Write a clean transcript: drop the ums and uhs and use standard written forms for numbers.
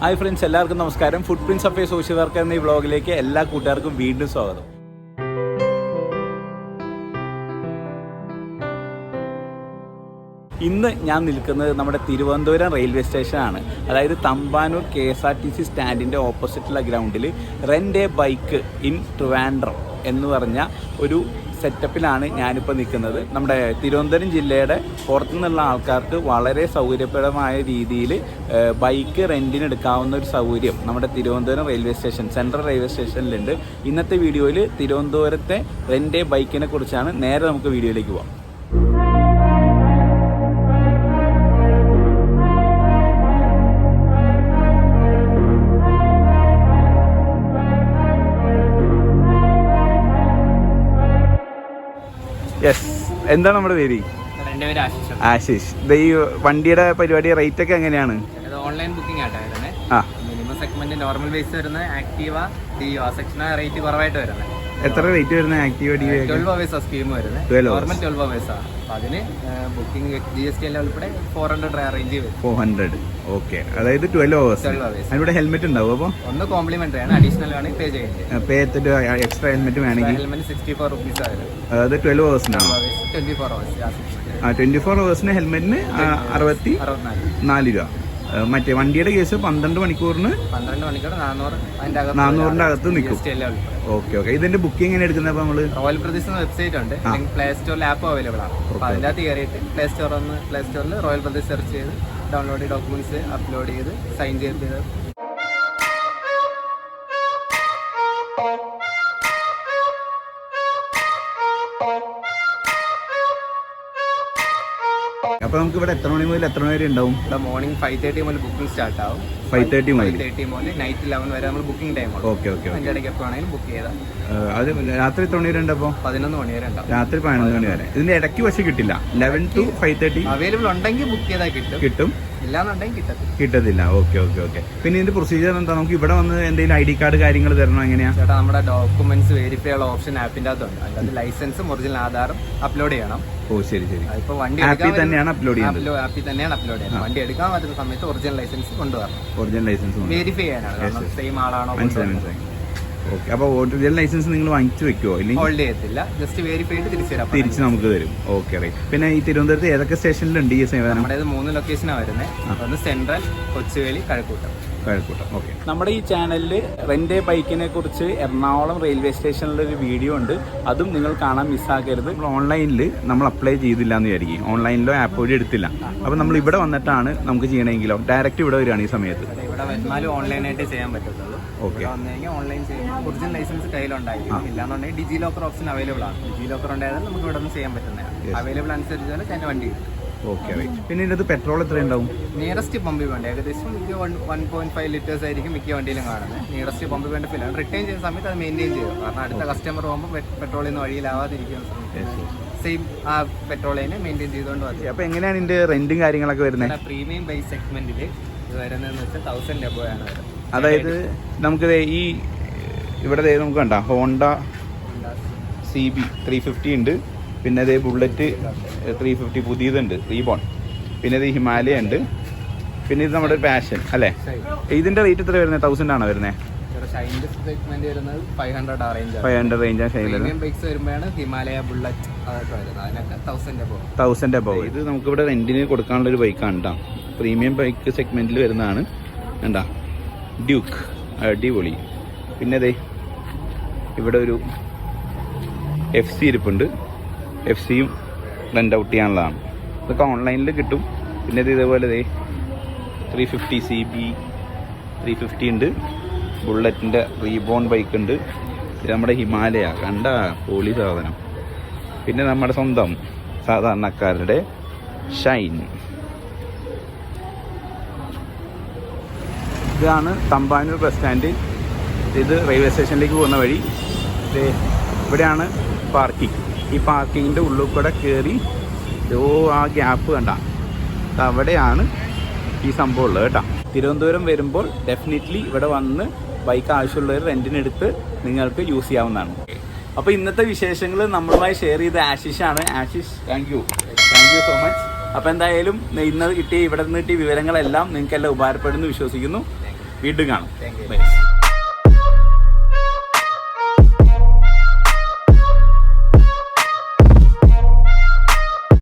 Hi friends, എല്ലാവർക്കും നമസ്കാരം. Footprints of a social worker എന്ന ഈ വ്ളോഗിലേക്ക് എല്ലാ കൂട്ടുകാർക്കും വീണ്ടും സ്വാഗതം. ഇന്ന് ഞാൻ നിൽക്കുന്നത് നമ്മുടെ തിരുവനന്തപുരം റെയിൽവേ സ്റ്റേഷനാണ്. അതായത് തമ്പാനൂർ KSRTC സ്റ്റാൻഡിൻ്റെ ഓപ്പോസിറ്റുള്ള ഗ്രൗണ്ടിൽ rent A bike in Trivandrum എന്ന് പറഞ്ഞ ഒരു സെറ്റപ്പിലാണ് ഞാനിപ്പോൾ നിൽക്കുന്നത്. നമ്മുടെ തിരുവനന്തപുരം ജില്ലയുടെ പുറത്തുനിന്നുള്ള ആൾക്കാർക്ക് വളരെ സൗകര്യപ്രദമായ രീതിയിൽ ബൈക്ക് റെൻറ്റിന് എടുക്കാവുന്ന ഒരു സൗകര്യം നമ്മുടെ Thiruvananthapuram railway station, central railway സ്റ്റേഷനിലുണ്ട്. ഇന്നത്തെ വീഡിയോയിൽ തിരുവനന്തപുരത്തെ റെൻ്റ് എ ബൈക്കിനെ കുറിച്ചാണ്. നേരെ നമുക്ക് വീഡിയോയിലേക്ക് പോകാം. യെസ്, എന്താണ് നമ്മുടെ പേര്? എൻ്റെ പേര് ആശിഷ്. ഈ വണ്ടിയുടെ പരിപാടി റേറ്റ് ഒക്കെ എങ്ങനെയാണ്? ഓൺലൈൻ ബുക്കിംഗ് ആയിട്ടാണ്. ആ, മിനിമം സെഗ്മെന്റ് നോർമൽ ബേസ് വരുന്നത് ആക്റ്റീവ ഡിയോ ആ സെക്ഷന് റേറ്റ് കുറവായിട്ട് വരുന്നത്. എത്ര റേറ്റ് വരുന്നത് ആക്റ്റീവ ഡിയോ? 12 അവേഴ്സ് സ്കീം വരുന്നത്. നോർമൽ 12 അവേഴ്സ് ആണ്. അപ്പൊ അതിന് ബുക്കിംഗ് GST എല്ലാം ഉൾപ്പെടെ 400 റേഞ്ച് വരും. 400. ഓക്കെ, അതായത് 12 അവേഴ്സ്. അതിലൂടെ ഹെൽമെറ്റ് ഉണ്ടാവും? അപ്പോൾ ഒന്ന് കോംപ്ലിമെന്ററി ആണ്, അഡീഷണൽ ആണ് പേ ചെയ്യുന്നത്. പേ ചെയ്തിട്ട് എക്സ്ട്രാ ഹെൽമെറ്റ് വേണമെങ്കിൽ ഹെൽമെറ്റ് 64 റുപ്പീസ് ആയിരുന്നു. അതായത് 12 അവേഴ്സിനാണ്. 24 അവേഴ്സ്. 24 അവേഴ്സിന് ഹെൽമെറ്റിന് 64 രൂപ. മറ്റേ വണ്ടിയുടെ കേസ് 12 മണിക്കൂറിന് 400 അകത്ത് നിൽക്കും. ഓക്കെ. ഇതിന്റെ ബുക്കിംഗ് എങ്ങനെ എടുക്കുന്നത്? അപ്പൊ നമ്മള് റോയൽ ബ്രദേഴ്സ് എന്ന വെബ്സൈറ്റ് ഉണ്ട്, പ്ലേ സ്റ്റോറിൽ ആപ്പ് അവൈലബിൾ ആണ്. അപ്പൊ അതിന്റെ അകത്ത് കയറിയിട്ട് പ്ലേ സ്റ്റോറിൽ റോയൽ ബ്രദേഴ്സ് സെർച്ച് ചെയ്ത് ഡൗൺലോഡ് ചെയ്ത് ഡോക്യുമെന്റ്സ് അപ്ലോഡ് ചെയ്ത് സൈൻ ചെയ്ത് അപ്പൊ നമുക്ക് ഇവിടെ എത്ര മണി മുതൽ എത്ര മണി വരെ ഉണ്ടാവും? മോർണിംഗ് 5:30 മുതൽ ബുക്കിംഗ് സ്റ്റാർട്ട് ആവും. 5:30 മുതൽ നൈറ്റ് 11 വരെ നമ്മൾ ബുക്കിംഗ് ടൈം ആണ്. ഓക്കെ. അതിന്റെ ഇടയ്ക്ക് എപ്പോൾ വേണമെങ്കിലും ബുക്ക് ചെയ്താൽ. അത് രാത്രി എത്ര മണി വരെ ഉണ്ട്? അപ്പോൾ 11 മണി വരെ ഉണ്ടാവും. രാത്രി 11 മണി വരെ. ഇതിന്റെ ഇടയ്ക്ക് പക്ഷെ കിട്ടില്ല. 11 to 5:30 അവൈലബിൾ ഉണ്ടെങ്കിൽ ബുക്ക് ചെയ്താൽ കിട്ടും, ഇല്ലാന്നുണ്ടെങ്കിൽ കിട്ടത്തില്ല. ഓക്കെ. പിന്നെ ഇതിന്റെ പ്രൊസീജിയർ എന്താ? നമുക്ക് ഇവിടെ വന്ന് എന്തെങ്കിലും ID കാർഡ് കാര്യങ്ങൾ തരണോ? എങ്ങനെയാ ചേട്ടാ? നമ്മുടെ ഡോക്യുമെന്റ്സ് വെരിഫൈ ഉള്ള ഓപ്ഷൻ ആപ്പിന്റെ അകത്തുണ്ട്. അല്ലാതെ ലൈസൻസും ഒറിജിനൽ ആധാറും അപ്ലോഡ് ചെയ്യണം. ഓ, ശരി. ഇപ്പൊ വണ്ടി ആപ്പിൽ തന്നെയാണ് അപ്ലോഡ് ചെയ്യുന്നത്. വണ്ടി എടുക്കാൻ പറ്റുന്ന സമയത്ത് ഒറിജിനൽ ലൈസൻസ് കൊണ്ടുവരണം. ഒറിജിനൽ ലൈസൻസ് വെരിഫൈ ചെയ്യാനാണ്, സെയിം ആളാണോ. മനസ്സിലായി. ഓക്കെ. അപ്പോൾ ഒറിജിനൽ ലൈസൻസ് നിങ്ങൾ വാങ്ങിച്ചു വെക്കുമോ? ഇല്ലെങ്കിൽ ഹോൾഡ് ചെയ്യത്തില്ല, ജസ്റ്റ് വെരിഫൈ ചെയ്ത് തിരിച്ച് നമുക്ക് തരും. ഓക്കെ. പിന്നെ ഈ തിരുവനന്തപുരത്ത് ഏതൊക്കെ സ്റ്റേഷനിലുണ്ട് ഈ സേവനം? നമ്മുടെ 3 ലൊക്കേഷനാണ് വരുന്നത്. ഒന്ന് സെൻട്രൽ, കൊച്ചുവേലി, കഴക്കൂട്ടം. ഓക്കെ. നമ്മുടെ ഈ ചാനലിൽ റെൻ്റ് എ ബൈക്കിനെ കുറിച്ച് എറണാകുളം റെയിൽവേ സ്റ്റേഷനിലൊരു വീഡിയോ ഉണ്ട്, അതും നിങ്ങൾ കാണാൻ മിസ്സാക്കരുത്. ഓൺലൈനിൽ നമ്മൾ അപ്ലൈ ചെയ്തില്ല എന്ന് വിചാരിക്കും, ഓൺലൈനിലോ ആപ്പ് വഴി എടുത്തില്ല. അപ്പോൾ നമ്മൾ ഇവിടെ വന്നിട്ടാണ് നമുക്ക് ചെയ്യണമെങ്കിലോ ഡയറക്റ്റ് ഇവിടെ വരികയാണ് ഈ സമയത്ത്. ഇവിടെ വന്നാലും ഓൺലൈനായിട്ട് ചെയ്യാൻ പറ്റത്തുള്ളൂ. ഓക്കെ. വന്നെങ്കിൽ ഓൺലൈൻ ചെയ്യാം. ഒറിജിനൽ ലൈസൻസ് കയ്യിലുണ്ടായിരിക്കും. ഇല്ലാന്നുണ്ടെങ്കിൽ ഡിജി ലോക്കർ ഓപ്ഷൻ അവൈലബിൾ ആണ്. ഡിജി ലോക്കർ ഉണ്ടായാലും നമുക്ക് ഇവിടെ നിന്ന് ചെയ്യാൻ പറ്റുന്നതാണ്. അവൈലബിൾ അനുസരിച്ചാണ് അതിൻ്റെ വണ്ടി. ഓക്കെ. പിന്നെ ഇതിനകത്ത് പെട്രോൾ എത്ര ഉണ്ടാവും? നിയറസ്റ്റ് പമ്പിൽ വേണ്ട ഏകദേശം 1.5 ലിറ്റേഴ്സ് ആയിരിക്കും മിക്ക വണ്ടിയിലും കാണുന്നത്. നിയറസ്റ്റ് പമ്പിൽ വേണ്ട ഫില്ലാണ്. റിട്ടേൺ ചെയ്യുന്ന സമയത്ത് അത് മെയിൻറ്റെയിൻ ചെയ്യും. കാരണം അടുത്ത കസ്റ്റമർ പോകുമ്പോൾ പെട്രോളിൽ നിന്ന് വഴിയിലാവാതിരിക്കുന്ന സെയിം ആ പെട്രോളിനെ മെയിൻറ്റെയിൻ ചെയ്തുകൊണ്ട് മതി. അപ്പോൾ എങ്ങനെയാണ് ഇതിൻ്റെ റെന്റും കാര്യങ്ങളൊക്കെ വരുന്നത്? പ്രീമിയം ബൈക്ക് സെഗ്മെന്റിൽ ഇത് വരുന്നതെന്ന് വെച്ചാൽ 1000 എബോ ആണ് വരുന്നത്. അതായത് നമുക്ക് ഈ ഇവിടെ നമുക്ക് കണ്ട ഹോണ്ട CB 350 ഉണ്ട്. പിന്നെ അതേ ബുള്ളറ്റ് 350 പുതിയതുണ്ട്, റീബോൺ. പിന്നെ ഇത് ഹിമാലയ ഉണ്ട്. പിന്നെ ഇത് നമ്മുടെ പാഷൻ അല്ലേ? ഇതിന്റെ റേറ്റ് എത്ര വരുന്നത്? 1000 ആണോ വരുന്നത്? 500 റേഞ്ചാണ് ഷൈനിൽ. ഹിമാലയ ബുള്ളറ്റ് അതൊക്കെ വരുന്നത്. അതിനൊക്കെ 1000 എബോ. ഇത് നമുക്കിവിടെ റെന്റിന് കൊടുക്കാനുള്ള ഒരു ബൈക്കാണ് കേട്ടോ. പ്രീമിയം ബൈക്ക് സെഗ്മെന്റിൽ വരുന്നതാണ്. എന്താ ഡ്യൂക്ക്, അടിപൊളി. പിന്നെ അതെ ഇവിടെ ഒരു FC ഇരിപ്പുണ്ട്. FC-യും റെൻ്റ് ഔട്ട് ചെയ്യാനുള്ളതാണ്. ഇതൊക്കെ ഓൺലൈനിൽ കിട്ടും. പിന്നെ ഇത് ഇതേപോലെ 350 CB 350 ഉണ്ട്. ബുള്ളറ്റിൻ്റെ റീബോൺ ബൈക്ക് ഉണ്ട്. ഇത് നമ്മുടെ ഹിമാലയ, കണ്ട പോളി സാധനം. പിന്നെ നമ്മുടെ സ്വന്തം സാധാരണക്കാരുടെ ഷൈൻ. ഇതാണ് തമ്പാനൂർ ബസ് സ്റ്റാൻഡ്. ഇത് റെയിൽവേ സ്റ്റേഷനിലേക്ക് പോകുന്ന വഴി. ഇവിടെയാണ് പാർക്കിംഗ്. ഈ പാർക്കിങ്ങിൻ്റെ ഉള്ളിൽ കൂടെ കയറി ആ ഗ്യാപ്പ് കണ്ട, അവിടെയാണ് ഈ സംഭവം ഉള്ളത് കേട്ടോ. തിരുവനന്തപുരം വരുമ്പോൾ ഡെഫിനറ്റ്ലി ഇവിടെ വന്ന് ബൈക്ക് ആവശ്യമുള്ളവർ റെൻറ്റിനെടുത്ത് നിങ്ങൾക്ക് യൂസ് ചെയ്യാവുന്നതാണ്. അപ്പോൾ ഇന്നത്തെ വിശേഷങ്ങൾ നമ്മളുമായി ഷെയർ ചെയ്ത ആശിഷാണ്. Ashish, thank you so much. അപ്പോൾ എന്തായാലും ഇന്ന് കിട്ടിയ ഇവിടെ നിന്ന് കിട്ടിയ വിവരങ്ങളെല്ലാം നിങ്ങൾക്കെല്ലാം ഉപകാരപ്പെടുന്നു വിശ്വസിക്കുന്നു. വീണ്ടും കാണും. Thank you. Bye.